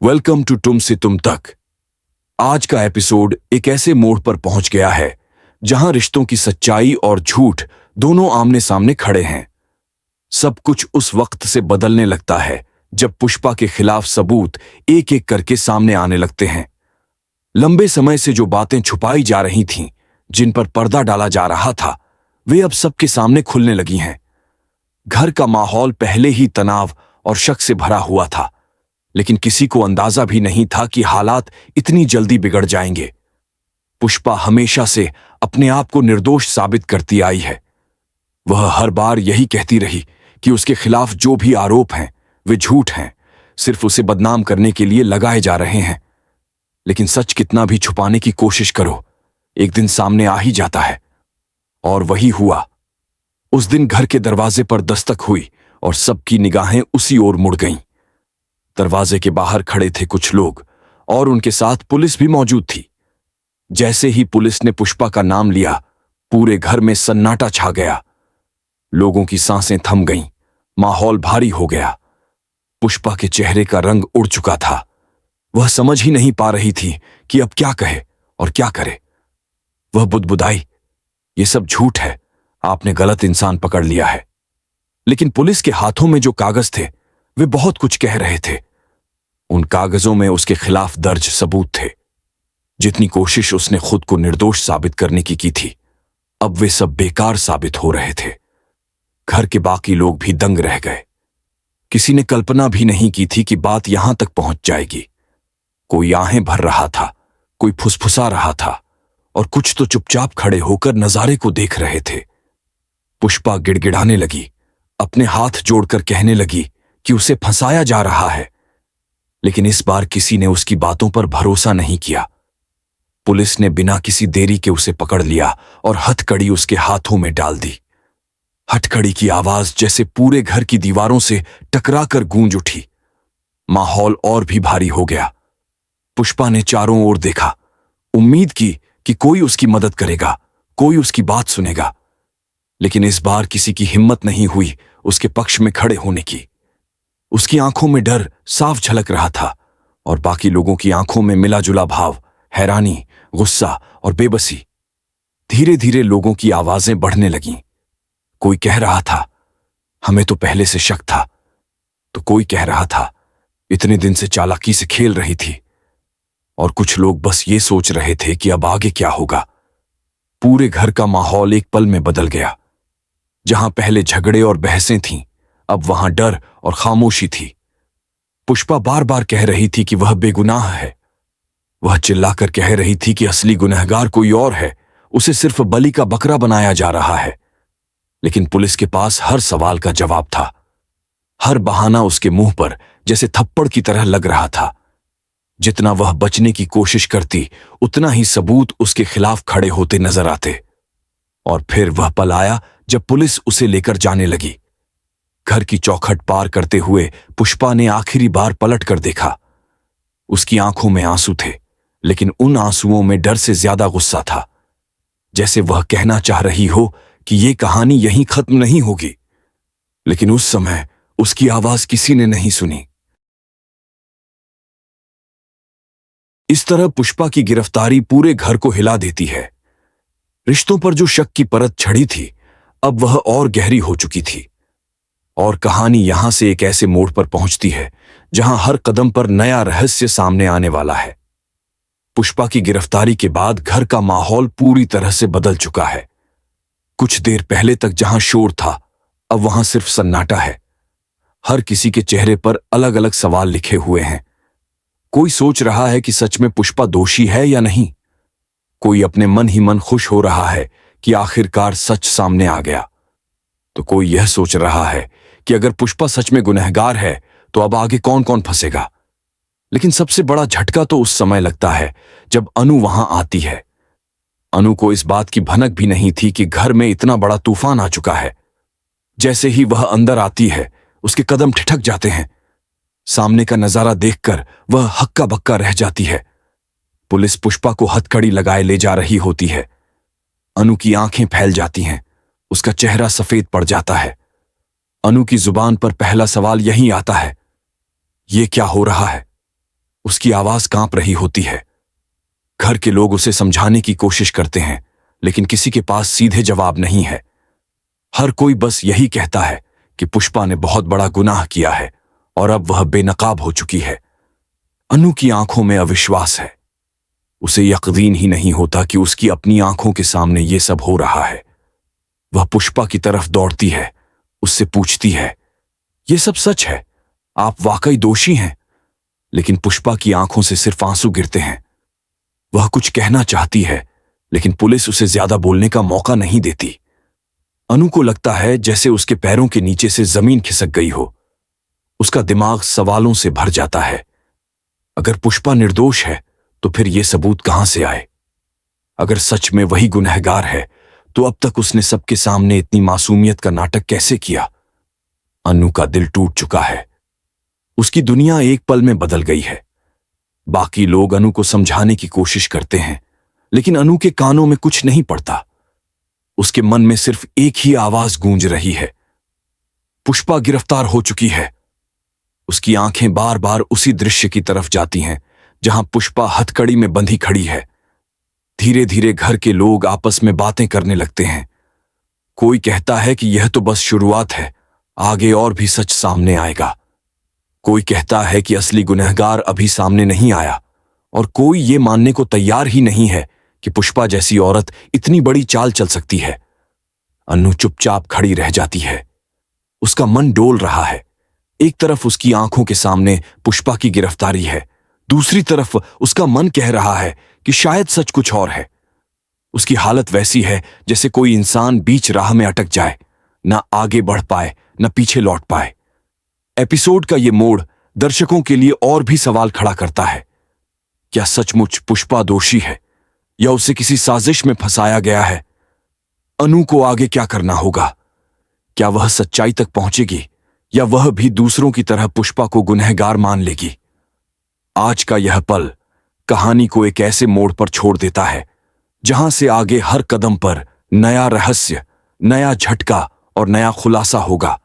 Welcome to तुम से तुम तक। आज का एपिसोड एक ऐसे मोड़ पर पहुंच गया है जहां रिश्तों की सच्चाई और झूठ दोनों आमने सामने खड़े हैं। सब कुछ उस वक्त से बदलने लगता है जब पुष्पा के खिलाफ सबूत एक एक करके सामने आने लगते हैं। लंबे समय से जो बातें छुपाई जा रही थीं, जिन पर पर्दा डाला जा रहा था, वे अब सबके सामने खुलने लगी हैं। घर का माहौल पहले ही तनाव और शक से भरा हुआ था, लेकिन किसी को अंदाजा भी नहीं था कि हालात इतनी जल्दी बिगड़ जाएंगे। पुष्पा हमेशा से अपने आप को निर्दोष साबित करती आई है। वह हर बार यही कहती रही कि उसके खिलाफ जो भी आरोप हैं वे झूठ हैं, सिर्फ उसे बदनाम करने के लिए लगाए जा रहे हैं। लेकिन सच कितना भी छुपाने की कोशिश करो, एक दिन सामने आ ही जाता है। और वही हुआ। उस दिन घर के दरवाजे पर दस्तक हुई और सबकी निगाहें उसी ओर मुड़ गईं। दरवाजे के बाहर खड़े थे कुछ लोग और उनके साथ पुलिस भी मौजूद थी। जैसे ही पुलिस ने पुष्पा का नाम लिया, पूरे घर में सन्नाटा छा गया। लोगों की सांसें थम गईं, माहौल भारी हो गया। पुष्पा के चेहरे का रंग उड़ चुका था। वह समझ ही नहीं पा रही थी कि अब क्या कहे और क्या करे। वह बुदबुदाई, ये सब झूठ है, आपने गलत इंसान पकड़ लिया है। लेकिन पुलिस के हाथों में जो कागज थे वे बहुत कुछ कह रहे थे। उन कागजों में उसके खिलाफ दर्ज सबूत थे। जितनी कोशिश उसने खुद को निर्दोष साबित करने की थी, अब वे सब बेकार साबित हो रहे थे। घर के बाकी लोग भी दंग रह गए। किसी ने कल्पना भी नहीं की थी कि बात यहां तक पहुंच जाएगी। कोई आहें भर रहा था, कोई फुसफुसा रहा था और कुछ तो चुपचाप खड़े होकर नजारे को देख रहे थे। पुष्पा गिड़गिड़ाने लगी, अपने हाथ जोड़कर कहने लगी कि उसे फंसाया जा रहा है। लेकिन इस बार किसी ने उसकी बातों पर भरोसा नहीं किया। पुलिस ने बिना किसी देरी के उसे पकड़ लिया और हथकड़ी उसके हाथों में डाल दी। हथकड़ी की आवाज जैसे पूरे घर की दीवारों से टकराकर गूंज उठी। माहौल और भी भारी हो गया। पुष्पा ने चारों ओर देखा, उम्मीद की कि कोई उसकी मदद करेगा, कोई उसकी बात सुनेगा। लेकिन इस बार किसी की हिम्मत नहीं हुई उसके पक्ष में खड़े होने की। उसकी आंखों में डर साफ झलक रहा था और बाकी लोगों की आंखों में मिला जुला भाव, हैरानी, गुस्सा और बेबसी। धीरे धीरे लोगों की आवाजें बढ़ने लगीं। कोई कह रहा था, हमें तो पहले से शक था। तो कोई कह रहा था, इतने दिन से चालाकी से खेल रही थी। और कुछ लोग बस ये सोच रहे थे कि अब आगे क्या होगा। पूरे घर का माहौल एक पल में बदल गया। जहां पहले झगड़े और बहसें थीं, अब वहां डर और खामोशी थी। पुष्पा बार बार कह रही थी कि वह बेगुनाह है। वह चिल्लाकर कह रही थी कि असली गुनहगार कोई और है, उसे सिर्फ बलि का बकरा बनाया जा रहा है। लेकिन पुलिस के पास हर सवाल का जवाब था। हर बहाना उसके मुंह पर जैसे थप्पड़ की तरह लग रहा था। जितना वह बचने की कोशिश करती, उतना ही सबूत उसके खिलाफ खड़े होते नजर आते। और फिर वह पल आया जब पुलिस उसे लेकर जाने लगी। घर की चौखट पार करते हुए पुष्पा ने आखिरी बार पलट कर देखा। उसकी आंखों में आंसू थे, लेकिन उन आंसुओं में डर से ज्यादा गुस्सा था। जैसे वह कहना चाह रही हो कि यह कहानी यहीं खत्म नहीं होगी। लेकिन उस समय उसकी आवाज किसी ने नहीं सुनी। इस तरह पुष्पा की गिरफ्तारी पूरे घर को हिला देती है। रिश्तों पर जो शक की परत चढ़ी थी, अब वह और गहरी हो चुकी थी। और कहानी यहां से एक ऐसे मोड़ पर पहुंचती है जहां हर कदम पर नया रहस्य सामने आने वाला है। पुष्पा की गिरफ्तारी के बाद घर का माहौल पूरी तरह से बदल चुका है। कुछ देर पहले तक जहां शोर था, अब वहां सिर्फ सन्नाटा है। हर किसी के चेहरे पर अलग अलग सवाल लिखे हुए हैं। कोई सोच रहा है कि सच में पुष्पा दोषी है या नहीं। कोई अपने मन ही मन खुश हो रहा है कि आखिरकार सच सामने आ गया। तो कोई यह सोच रहा है कि अगर पुष्पा सच में गुनहगार है तो अब आगे कौन कौन फंसेगा। लेकिन सबसे बड़ा झटका तो उस समय लगता है जब अनु वहां आती है। अनु को इस बात की भनक भी नहीं थी कि घर में इतना बड़ा तूफान आ चुका है। जैसे ही वह अंदर आती है, उसके कदम ठिठक जाते हैं। सामने का नजारा देखकर वह हक्का बक्का रह जाती है। पुलिस पुष्पा को हथकड़ी लगाए ले जा रही होती है। अनु की आंखें फैल जाती हैं, उसका चेहरा सफेद पड़ जाता है। अनु की जुबान पर पहला सवाल यही आता है, ये क्या हो रहा है? उसकी आवाज कांप रही होती है। घर के लोग उसे समझाने की कोशिश करते हैं, लेकिन किसी के पास सीधे जवाब नहीं है। हर कोई बस यही कहता है कि पुष्पा ने बहुत बड़ा गुनाह किया है और अब वह बेनकाब हो चुकी है। अनु की आंखों में अविश्वास है। उसे यकीन ही नहीं होता कि उसकी अपनी आंखों के सामने ये सब हो रहा है। वह पुष्पा की तरफ दौड़ती है, उससे पूछती है, ये सब सच है? आप वाकई दोषी हैं? लेकिन पुष्पा की आंखों से सिर्फ आंसू गिरते हैं। वह कुछ कहना चाहती है, लेकिन पुलिस उसे ज्यादा बोलने का मौका नहीं देती। अनु को लगता है जैसे उसके पैरों के नीचे से जमीन खिसक गई हो। उसका दिमाग सवालों से भर जाता है। अगर पुष्पा निर्दोष है तो फिर ये सबूत कहां से आए? अगर सच में वही गुनहगार है तो अब तक उसने सबके सामने इतनी मासूमियत का नाटक कैसे किया? अनु का दिल टूट चुका है। उसकी दुनिया एक पल में बदल गई है। बाकी लोग अनु को समझाने की कोशिश करते हैं, लेकिन अनु के कानों में कुछ नहीं पड़ता। उसके मन में सिर्फ एक ही आवाज गूंज रही है, पुष्पा गिरफ्तार हो चुकी है। उसकी आंखें बार बार उसी दृश्य की तरफ जाती हैं जहां पुष्पा हथकड़ी में बंधी खड़ी है। धीरे धीरे घर के लोग आपस में बातें करने लगते हैं। कोई कहता है कि यह तो बस शुरुआत है, आगे और भी सच सामने आएगा। कोई कहता है कि असली गुनहगार अभी सामने नहीं आया, और कोई ये मानने को तैयार ही नहीं है कि पुष्पा जैसी औरत इतनी बड़ी चाल चल सकती है। अनु चुपचाप खड़ी रह जाती है। उसका मन डोल रहा है। एक तरफ उसकी आंखों के सामने पुष्पा की गिरफ्तारी है, दूसरी तरफ उसका मन कह रहा है कि शायद सच कुछ और है। उसकी हालत वैसी है जैसे कोई इंसान बीच राह में अटक जाए, ना आगे बढ़ पाए न पीछे लौट पाए। एपिसोड का ये मोड़ दर्शकों के लिए और भी सवाल खड़ा करता है। क्या सचमुच पुष्पा दोषी है या उसे किसी साजिश में फंसाया गया है? अनु को आगे क्या करना होगा? क्या वह सच्चाई तक पहुंचेगी या वह भी दूसरों की तरह पुष्पा को गुनहगार मान लेगी? आज का यह पल कहानी को एक ऐसे मोड़ पर छोड़ देता है जहां से आगे हर कदम पर नया रहस्य, नया झटका और नया खुलासा होगा।